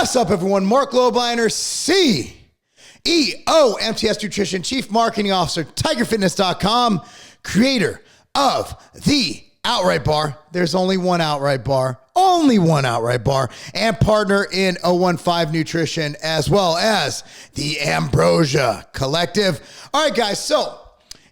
What's up, everyone? Marc Lobliner, CEO, MTS Nutrition, Chief Marketing Officer, TigerFitness.com, creator of the Outright Bar. There's only one Outright Bar, and partner in 015 Nutrition, as well as the Ambrosia Collective. All right, guys, so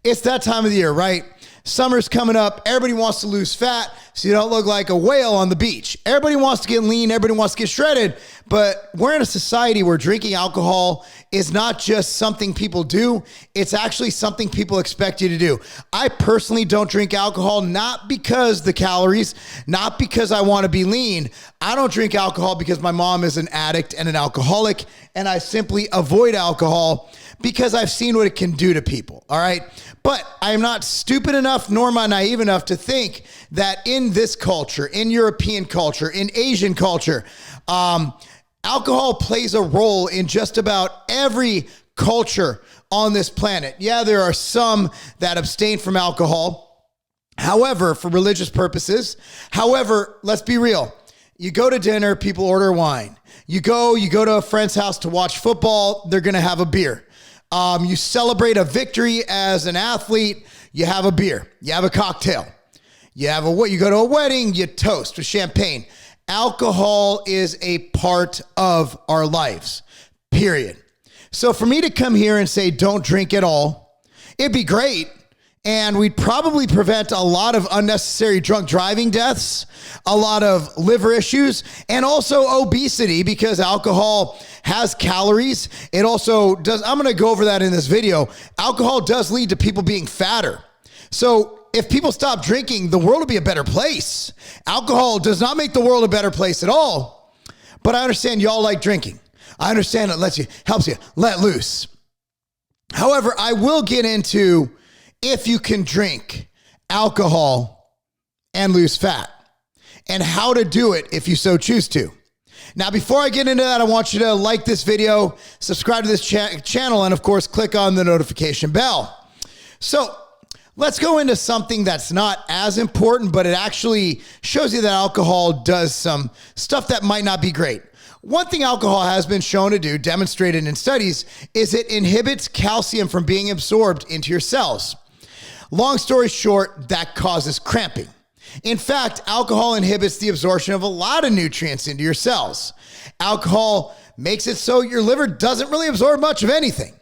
it's that time of the year, right? Summer's coming up. Everybody wants to lose fat so you don't look like a whale on the beach. Everybody wants to get lean. Everybody wants to get shredded. But we're in a society where drinking alcohol is not just something people do. It's actually something people expect you to do. I personally don't drink alcohol, not because the calories, not because I want to be lean. I don't drink alcohol because my mom is an addict and an alcoholic, and I simply avoid alcohol because I've seen what it can do to people, all right? But I am not stupid enough, nor am I naive enough to think that in this culture, in European culture, in Asian culture, alcohol plays a role in just about every culture on this planet. Yeah, there are some that abstain from alcohol, however, for religious purposes. However, let's be real. You go to dinner, people order wine. You go to a friend's house to watch football, they're going to have a beer. You celebrate a victory as an athlete, you have a beer, you have a cocktail, you go to a wedding, you toast with champagne. Alcohol is a part of our lives, period. So for me to come here and say, don't drink at all, it'd be great. And we'd probably prevent a lot of unnecessary drunk driving deaths, a lot of liver issues, and also obesity, because alcohol has calories. It also does, I'm going to go over that in this video. Alcohol does lead to people being fatter. So if people stop drinking, the world will be a better place. Alcohol does not make the world a better place at all. But I understand y'all like drinking. I understand it helps you let loose. However, I will get into if you can drink alcohol and lose fat, and how to do it if you so choose to. Now, before I get into that, I want you to like this video, subscribe to this channel, and of course, click on the notification bell. So let's go into something that's not as important, but it actually shows you that alcohol does some stuff that might not be great. One thing alcohol has been shown to do, demonstrated in studies, is it inhibits calcium from being absorbed into your cells. Long story short, that causes cramping. In fact, alcohol inhibits the absorption of a lot of nutrients into your cells. Alcohol makes it so your liver doesn't really absorb much of anything.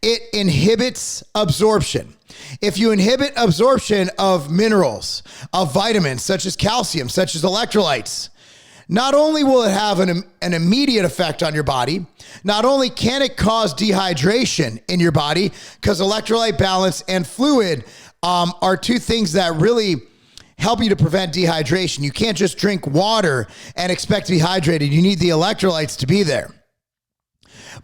It inhibits absorption. If you inhibit absorption of minerals, of vitamins, such as calcium, such as electrolytes, not only will it have an immediate effect on your body, not only can it cause dehydration in your body, because electrolyte balance and fluid are two things that really help you to prevent dehydration. You can't just drink water and expect to be hydrated. You need the electrolytes to be there.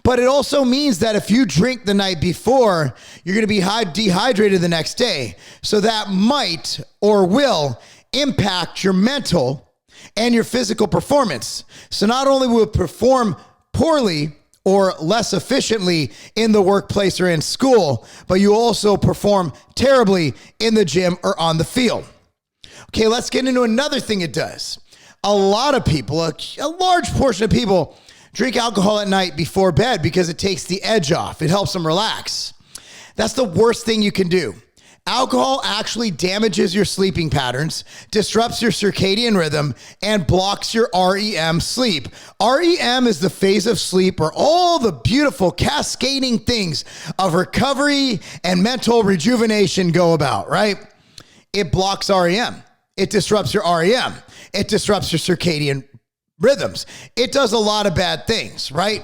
But it also means that if you drink the night before, you're going to be dehydrated the next day. So that might or will impact your mental and your physical performance. So not only will it perform poorly or less efficiently in the workplace or in school, but you also perform terribly in the gym or on the field. Okay, let's get into another thing it does. A lot of people, a large portion of people, drink alcohol at night before bed because it takes the edge off. It helps them relax. That's the worst thing you can do. Alcohol actually damages your sleeping patterns, disrupts your circadian rhythm, and blocks your REM sleep. REM is the phase of sleep where all the beautiful cascading things of recovery and mental rejuvenation go about, right? It blocks REM. It disrupts your REM. It disrupts your circadian rhythms. It does a lot of bad things, right?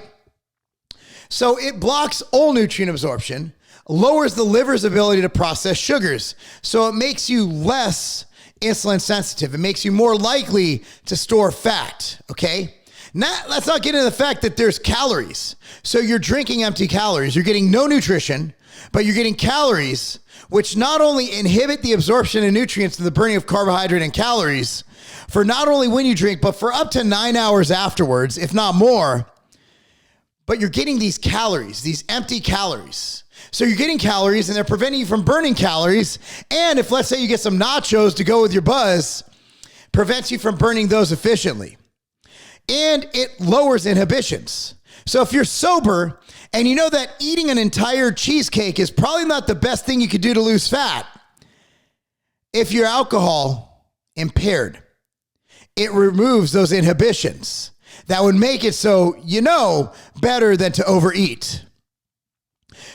So it blocks all nutrient absorption, lowers the liver's ability to process sugars. So it makes you less insulin sensitive. It makes you more likely to store fat, okay? Let's not get into the fact that there's calories. So you're drinking empty calories. You're getting no nutrition, but you're getting calories, which not only inhibit the absorption of nutrients and the burning of carbohydrate and calories for not only when you drink, but for up to 9 hours afterwards, if not more. But you're getting these calories, these empty calories. So you're getting calories and they're preventing you from burning calories. And if, let's say, you get some nachos to go with your buzz, prevents you from burning those efficiently. and it lowers inhibitions. So if you're sober and you know that eating an entire cheesecake is probably not the best thing you could do to lose fat, if you're alcohol impaired, it removes those inhibitions. That would make it so you know better than to overeat.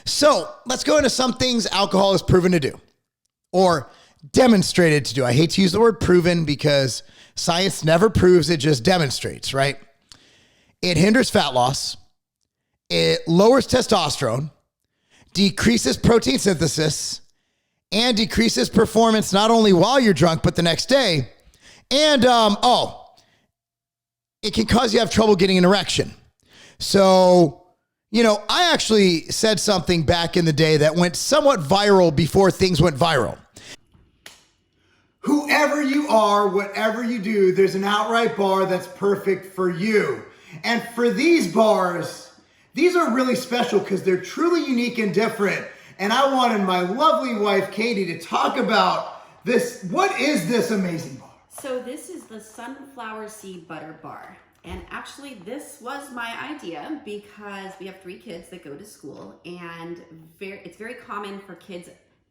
So let's go into some things alcohol is proven to do or demonstrated to do. I hate to use the word proven because science never proves, it just demonstrates, right? It hinders fat loss. It lowers testosterone, decreases protein synthesis, and decreases performance not only while you're drunk, but the next day. And, it can cause you to have trouble getting an erection. So, I actually said something back in the day that went somewhat viral before things went viral. Whoever you are, whatever you do, there's an outright bar that's perfect for you. And for these bars, these are really special because they're truly unique and different. And I wanted my lovely wife, Katie, to talk about this. What is this amazing bar? So this is the sunflower seed butter bar. And actually this was my idea because we have 3 kids that go to school, and it's very common for kids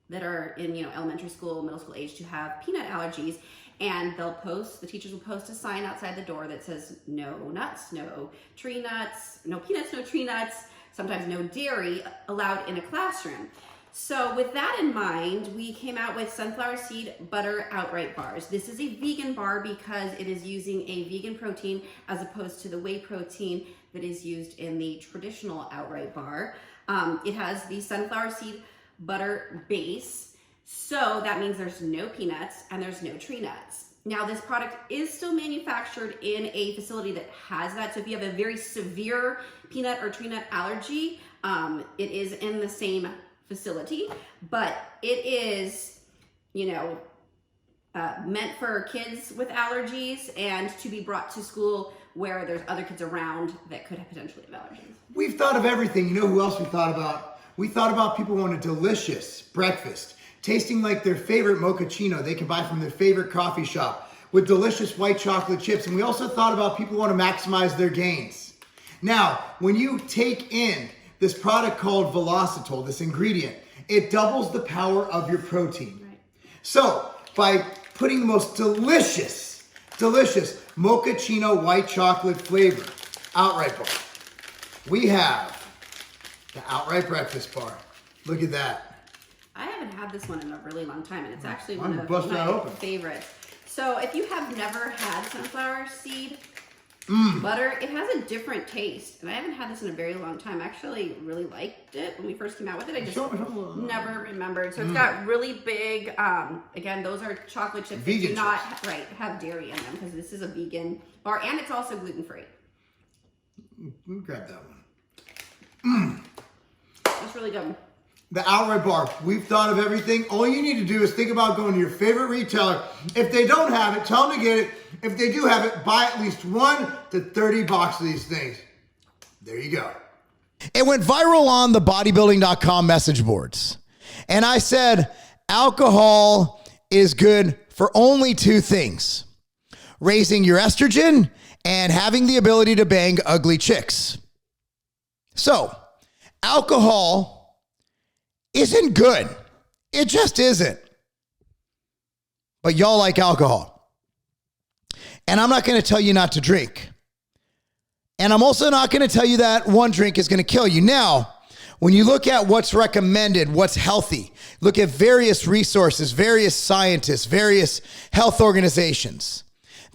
that are in elementary school, middle school age to have peanut allergies. And the teachers will post a sign outside the door that says no nuts, no tree nuts, no peanuts, no tree nuts, sometimes no dairy allowed in a classroom. So with that in mind, we came out with sunflower seed butter outright bars. This is a vegan bar because it is using a vegan protein as opposed to the whey protein that is used in the traditional outright bar. It has the sunflower seed butter base. So that means there's no peanuts and there's no tree nuts. Now this product is still manufactured in a facility that has that. So if you have a very severe peanut or tree nut allergy, it is in the same facility, but it is, meant for kids with allergies and to be brought to school where there's other kids around that could potentially have allergies. We've thought of everything. You know who else we thought about? We thought about people want a delicious breakfast, tasting like their favorite mochaccino they can buy from their favorite coffee shop with delicious white chocolate chips. And we also thought about people who want to maximize their gains. Now, when you take in this product called Velocitol, this ingredient, it doubles the power of your protein. Right. So by putting the most delicious mochaccino white chocolate flavor outright bar, we have the outright breakfast bar. Look at that. I haven't had this one in a really long time, and it's actually one of my favorites. So if you have never had sunflower seed butter, it has a different taste, and I haven't had this in a very long time. I actually really liked it when we first came out with it. I just never remembered. So it's got really big, again, those are chocolate chips that do not have dairy in them because this is a vegan bar, and it's also gluten-free. We'll grab that one. It's really good. The outright bar. We've thought of everything. All you need to do is think about going to your favorite retailer. If they don't have it, tell them to get it. If they do have it, buy at least 1 to 30 boxes of these things. There you go. It went viral on the bodybuilding.com message boards. And I said, alcohol is good for only 2 things: raising your estrogen and having the ability to bang ugly chicks. So, alcohol isn't good. It just isn't. But y'all like alcohol. And I'm not going to tell you not to drink. And I'm also not going to tell you that one drink is going to kill you. Now, when you look at what's recommended, what's healthy, look at various resources, various scientists, various health organizations,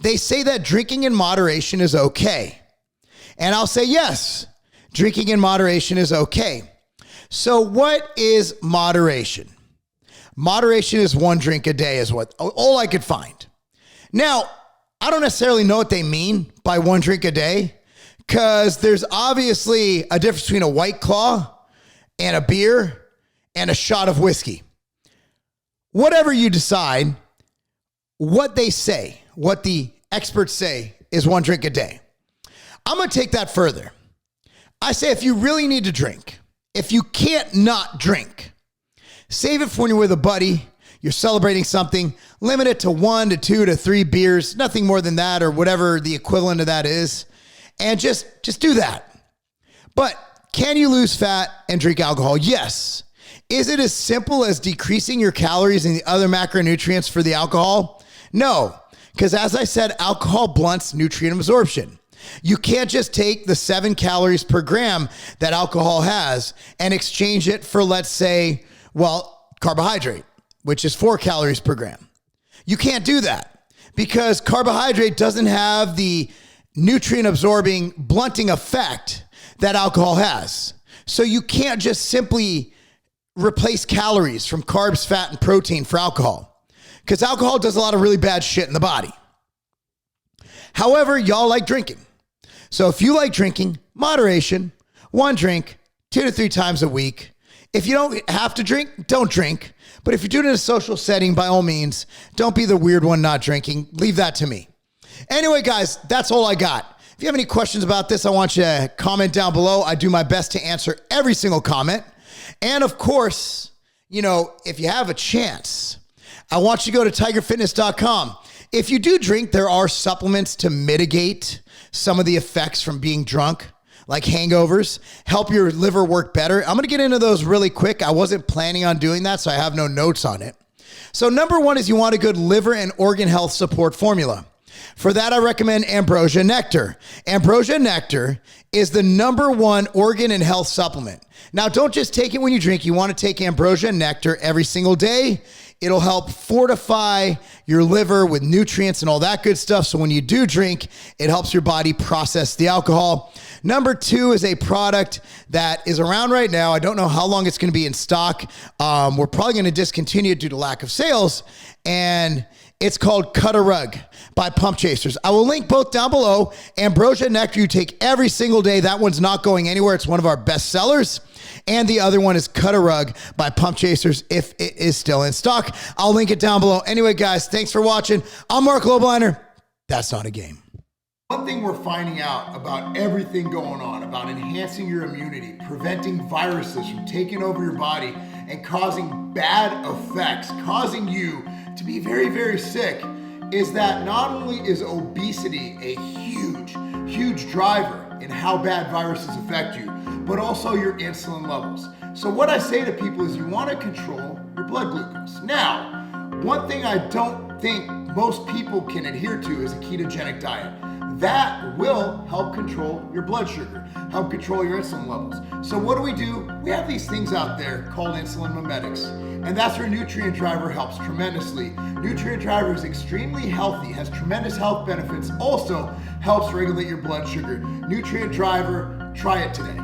they say that drinking in moderation is okay. And I'll say, yes, drinking in moderation is okay. So what is moderation? Moderation is 1 drink a day is all I could find. Now, I don't necessarily know what they mean by 1 drink a day, because there's obviously a difference between a White Claw and a beer and a shot of whiskey. Whatever you decide, what they say, what the experts say is 1 drink a day. I'm going to take that further. I say if you really need to drink, if you can't not drink, save it for when you're with a buddy, you're celebrating something, limit it to 1 to 2 to 3 beers, nothing more than that, or whatever the equivalent of that is. And just do that. But can you lose fat and drink alcohol? Yes. Is it as simple as decreasing your calories and the other macronutrients for the alcohol? No, because as I said, alcohol blunts nutrient absorption. You can't just take the 7 calories per gram that alcohol has and exchange it for, let's say, carbohydrate, which is 4 calories per gram. You can't do that because carbohydrate doesn't have the nutrient absorbing blunting effect that alcohol has. So you can't just simply replace calories from carbs, fat, and protein for alcohol because alcohol does a lot of really bad shit in the body. However, y'all like drinking. So if you like drinking, moderation, 1 drink, 2 to 3 times a week. If you don't have to drink, don't drink. But if you're doing it in a social setting, by all means, don't be the weird one not drinking. Leave that to me. Anyway, guys, that's all I got. If you have any questions about this, I want you to comment down below. I do my best to answer every single comment. And of course, if you have a chance, I want you to go to tigerfitness.com. If you do drink, there are supplements to mitigate some of the effects from being drunk, like hangovers, help your liver work better. I'm going to get into those really quick. I wasn't planning on doing that, so I have no notes on it. So number 1 is you want a good liver and organ health support formula. For that, I recommend Ambrosia Nectar. Ambrosia Nectar is the number 1 organ and health supplement. Now, don't just take it when you drink. You want to take Ambrosia Nectar every single day. It'll help fortify your liver with nutrients and all that good stuff. So when you do drink, it helps your body process the alcohol. Number 2 is a product that is around right now. I don't know how long it's going to be in stock. We're probably going to discontinue it due to lack of sales. And it's called Cut a Rug by Pump Chasers. I will link both down below. Ambrosia Nectar you take every single day. That one's not going anywhere. It's one of our best sellers. And the other one is Cut a Rug by Pump Chasers if it is still in stock. I'll link it down below. Anyway, guys, thanks for watching. I'm Marc Lobliner. That's not a game. One thing we're finding out about everything going on, about enhancing your immunity, preventing viruses from taking over your body and causing bad effects, causing you to be very, very sick, is that not only is obesity a huge driver in how bad viruses affect you, but also your insulin levels. So what I say to people is you want to control your blood glucose. Now, one thing I don't think most people can adhere to is a ketogenic diet. That will help control your blood sugar, help control your insulin levels. So what do? We have these things out there called insulin mimetics, and that's where Nutrient Driver helps tremendously. Nutrient Driver is extremely healthy, has tremendous health benefits, also helps regulate your blood sugar. Nutrient Driver, try it today.